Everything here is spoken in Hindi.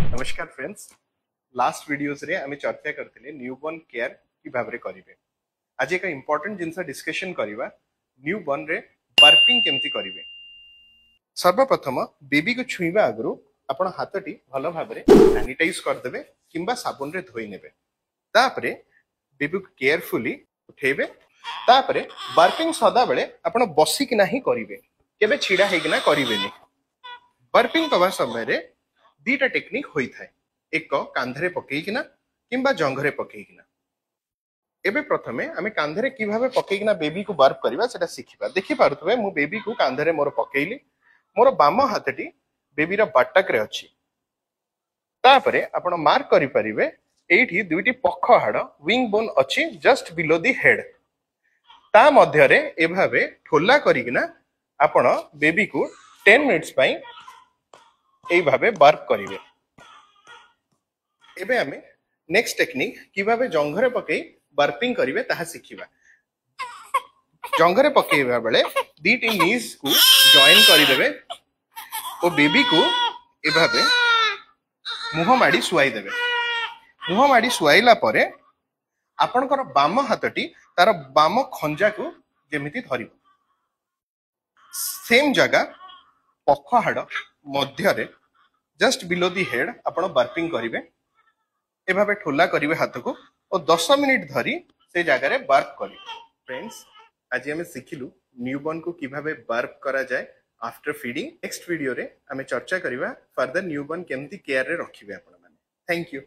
नमस्कार फ्रेंड्स, लास्ट वीडियोस रे आमे चर्चा करथिले न्यूबॉर्न केयर कि भाबरे करिवे। आज एक इंपोर्टेंट जिंस डिस्कशन करिवा न्यूबॉर्न रे बर्पिंग केमती करिवे। सर्वप्रथम बेबी को छुईबा आगरु आपण हाथटी भलो भाबरे सैनिटाइज कर देबे किंबा साबुन रे धोई नेबे। तापरे बेबी को केयरफुली उठेबे। तापरे बर्पिंग सदा बेले आपण बसी कि नाही करिवे, केबे छिडा हेगिना करिवेनी। बर्पिंग कवा समय रे दीटा टेक्निक होई थाए, एक कांधरे पकेइकिना किंबा जंघरे पकेइकिना। एबे प्रथमे आमे कांधरे किभाबे पकेइकिना बेबी को बर्प करबा सेटा सिखिबा। देखि पारुथबे मु बेबी को कांधरे मोर पकेइली, मोर बाम हाथटी बेबी रा बटक रे अछि। तापरे आपण मार्क करि परिबे एठी दुइटी पख हाड विंग बोन अछि जस्ट बिलो दी हेड। ता मध्य रे एभाबे ठोला करिकिना आपण बेबी को 10 मिनिट्स पई एई भाबे बर्प करिवे। एबे आमे नेक्स्ट टेक्निक किभाबे जंघरे पकेई बर्पिंग करिवे ताहा सिखिबा। जंघरे पकेइबा बेले दीटी नीज को जॉइन करि देबे ओ बेबी को एभाबे मुह माडी सुआई देबे। मुह माडी सुआइला परे आपनकर बाम हाथटी तार बाम खंजा को जेमिति धरिबो। सेम जगह पख हाड मध्य रे जस्ट बिलो दी हेड आपण बर्पिंग करिवे। एभाबे ठोला करिवे हाथ को और 10 मिनिट धरी से जगह रे बर्प करिवे। फ्रेंड्स, आज हमें सिखिलु न्यूबॉर्न को किभाबे बर्प करा जाए आफ्टर फीडिंग। नेक्स्ट वीडियो रे हमें चर्चा करिवा फर्दर न्यूबॉर्न केमती केयर रे रखिबे आपण माने। Thank you.